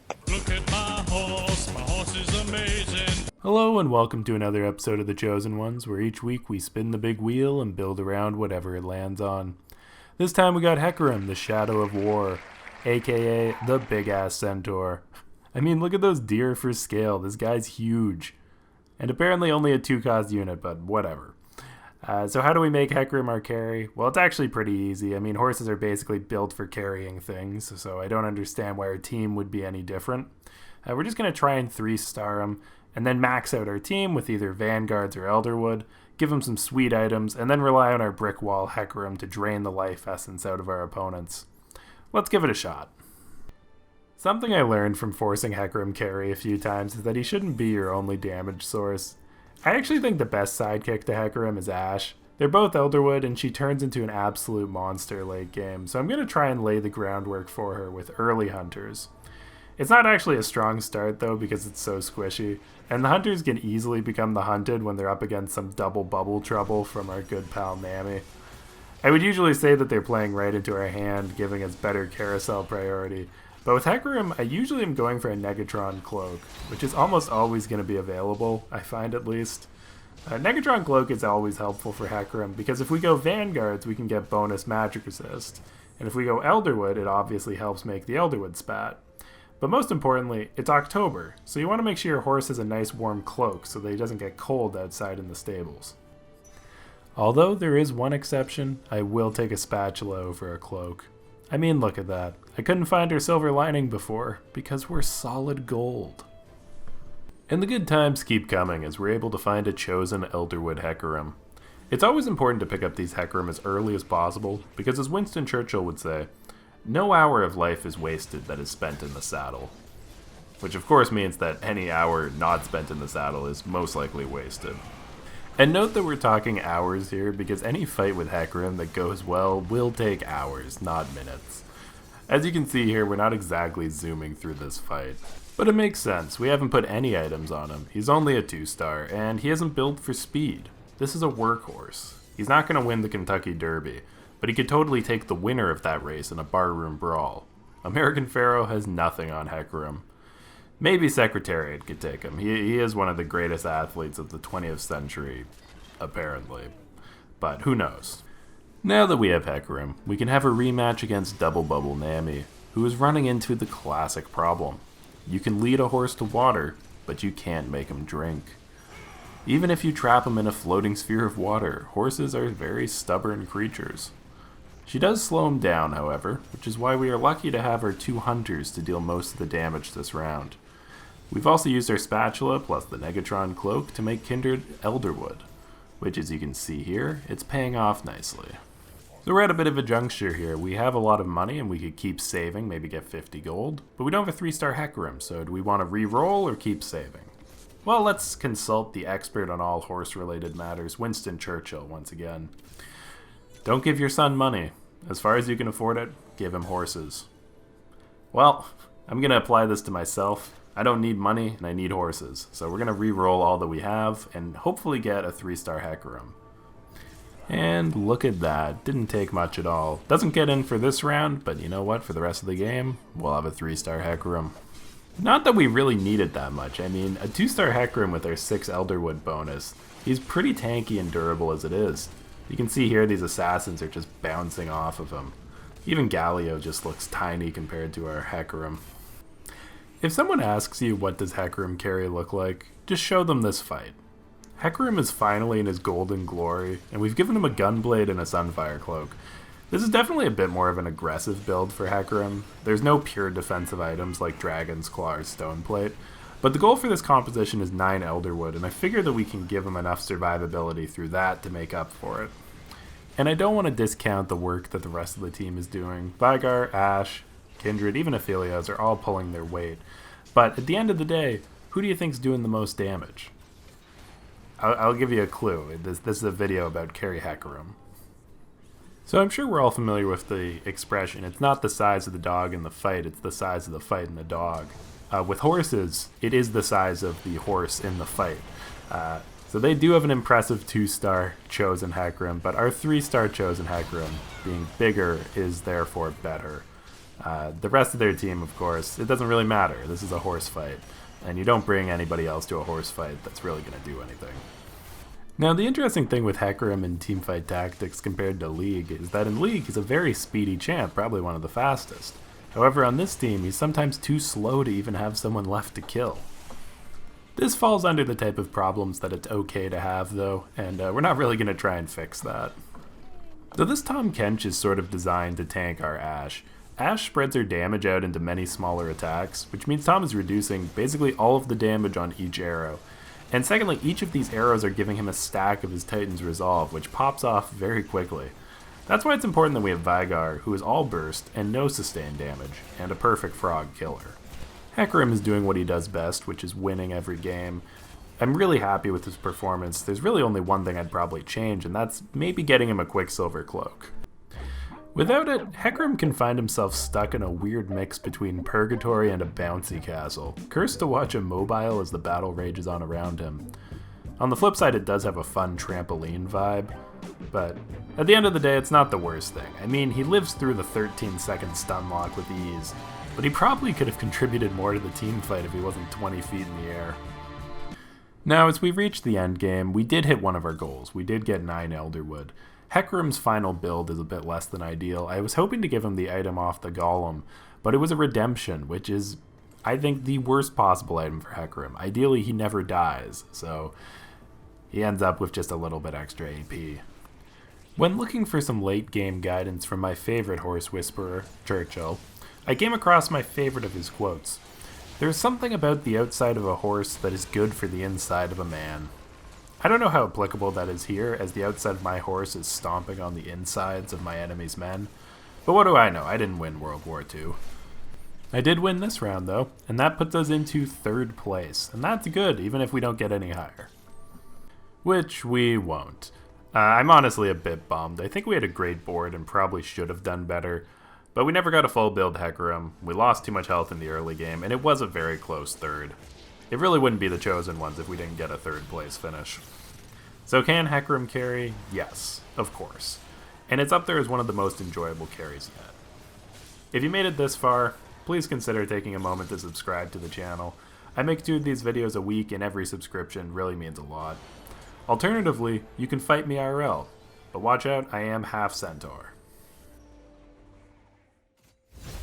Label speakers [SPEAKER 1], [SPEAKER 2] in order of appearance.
[SPEAKER 1] Look at my horse is amazing.
[SPEAKER 2] Hello and welcome to another episode of The Chosen Ones, where each week we spin the big wheel and build around whatever it lands on. This time we got Hecarim, the Shadow of War, aka the big-ass Centaur. I mean, look at those deer for scale, this guy's huge. And apparently only a 2-cost unit, but whatever. So how do we make Hecarim our carry? Well, it's actually pretty easy. I mean, horses are basically built for carrying things, so I don't understand why our team would be any different. We're just going to try and 3-star him, and then max out our team with either Vanguards or Elderwood, give him some sweet items, and then rely on our brick wall Hecarim to drain the life essence out of our opponents. Let's give it a shot. Something I learned from forcing Hecarim carry a few times is that he shouldn't be your only damage source. I actually think the best sidekick to Hecarim is Ashe. They're both Elderwood, and she turns into an absolute monster late game, so I'm going to try and lay the groundwork for her with early hunters. It's not actually a strong start though because it's so squishy, and the hunters can easily become the hunted when they're up against some double bubble trouble from our good pal Nami. I would usually say that they're playing right into our hand, giving us better carousel priority, but with Hecarim, I usually am going for a Negatron Cloak, which is almost always going to be available, I find at least. Negatron Cloak is always helpful for Hecarim, because if we go Vanguards, we can get bonus magic resist, and if we go Elderwood, it obviously helps make the Elderwood spat. But most importantly, it's October, so you want to make sure your horse has a nice warm cloak so that he doesn't get cold outside in the stables. Although there is one exception, I will take a spatula over a cloak. I mean, look at that. I couldn't find her silver lining before, because we're solid gold. And the good times keep coming as we're able to find a chosen Elderwood Hecarim. It's always important to pick up these Hecarim as early as possible, because as Winston Churchill would say, no hour of life is wasted that is spent in the saddle. Which of course means that any hour not spent in the saddle is most likely wasted. And note that we're talking hours here because any fight with Hecarim that goes well will take hours, not minutes. As you can see here, we're not exactly zooming through this fight. But it makes sense, we haven't put any items on him. He's only a 2-star, and he isn't built for speed. This is a workhorse. He's not going to win the Kentucky Derby, but he could totally take the winner of that race in a barroom brawl. American Pharaoh has nothing on Hecarim. Maybe Secretariat could take him. He is one of the greatest athletes of the 20th century, apparently. But who knows? Now that we have Hecarim, we can have a rematch against Double Bubble Nami, who is running into the classic problem. You can lead a horse to water, but you can't make him drink. Even if you trap him in a floating sphere of water, horses are very stubborn creatures. She does slow him down, however, which is why we are lucky to have our 2 hunters to deal most of the damage this round. We've also used our spatula plus the Negatron Cloak to make Kindred Elderwood, which as you can see here, it's paying off nicely. So we're at a bit of a juncture here. We have a lot of money and we could keep saving, maybe get 50 gold, but we don't have a 3-star Hecarim, so do we want to re-roll or keep saving? Well, let's consult the expert on all horse-related matters, Winston Churchill, once again. Don't give your son money. As far as you can afford it, give him horses. Well, I'm going to apply this to myself. I don't need money, and I need horses. So we're going to re-roll all that we have, and hopefully get a 3-star Hecarim. And look at that. Didn't take much at all. Doesn't get in for this round, but you know what? For the rest of the game, we'll have a 3-star Hecarim. Not that we really need it that much. I mean, a 2-star Hecarim with our 6 Elderwood bonus, he's pretty tanky and durable as it is. You can see here these assassins are just bouncing off of him. Even Galio just looks tiny compared to our Hecarim. If someone asks you what does Hecarim carry look like, just show them this fight. Hecarim is finally in his golden glory, and we've given him a gunblade and a Sunfire Cloak. This is definitely a bit more of an aggressive build for Hecarim. There's no pure defensive items like Dragon's Claw or Stoneplate, but the goal for this composition is 9 Elderwood, and I figure that we can give him enough survivability through that to make up for it. And I don't want to discount the work that the rest of the team is doing. Vigar, Ashe, Kindred, even Aphelios are all pulling their weight. But at the end of the day, who do you think's doing the most damage? I'll give you a clue. This is a video about carry Hecarim. So I'm sure we're all familiar with the expression, it's not the size of the dog in the fight, it's the size of the fight in the dog. With horses, it is the size of the horse in the fight. So they do have an impressive 2-star chosen Hecarim, but our 3-star chosen Hecarim, being bigger, is therefore better. The rest of their team, of course, it doesn't really matter. This is a horse fight, and you don't bring anybody else to a horse fight that's really going to do anything. Now, the interesting thing with Hecarim in teamfight tactics compared to League is that in League, he's a very speedy champ, probably one of the fastest. However, on this team, he's sometimes too slow to even have someone left to kill. This falls under the type of problems that it's okay to have, though, and we're not really going to try and fix that. Though this Tahm Kench is sort of designed to tank our Ashe. Ashe spreads her damage out into many smaller attacks, which means Tahm is reducing basically all of the damage on each arrow. And secondly, each of these arrows are giving him a stack of his Titan's Resolve, which pops off very quickly. That's why it's important that we have Veigar, who is all burst and no sustained damage, and a perfect frog killer. Hecarim is doing what he does best, which is winning every game. I'm really happy with his performance. There's really only one thing I'd probably change, and that's maybe getting him a Quicksilver Cloak. Without it, Hecarim can find himself stuck in a weird mix between Purgatory and a bouncy castle, cursed to watch immobile as the battle rages on around him. On the flip side, it does have a fun trampoline vibe, but at the end of the day, it's not the worst thing. I mean, he lives through the 13-second stun lock with ease, but he probably could have contributed more to the team fight if he wasn't 20 feet in the air. Now, as we reach the end game, we did hit one of our goals. We did get 9 Elderwood. Hecarim's final build is a bit less than ideal. I was hoping to give him the item off the Golem, but it was a redemption, which is, I think, the worst possible item for Hecarim. Ideally, he never dies, so he ends up with just a little bit extra AP. When looking for some late-game guidance from my favorite horse whisperer, Churchill, I came across my favorite of his quotes. "There's something about the outside of a horse that is good for the inside of a man." I don't know how applicable that is here, as the outside of my horse is stomping on the insides of my enemy's men. But what do I know? I didn't win World War II. I did win this round, though, and that puts us into 3rd place. And that's good, even if we don't get any higher. Which we won't. I'm honestly a bit bummed. I think we had a great board and probably should have done better. But we never got a full build Hecarim. We lost too much health in the early game, and it was a very close 3rd. It really wouldn't be the Chosen Ones if we didn't get a 3rd place finish. So can Hecarim carry? Yes, of course. And it's up there as one of the most enjoyable carries yet. If you made it this far, please consider taking a moment to subscribe to the channel. I make 2 of these videos a week, and every subscription really means a lot. Alternatively, you can fight me IRL. But watch out, I am half Centaur.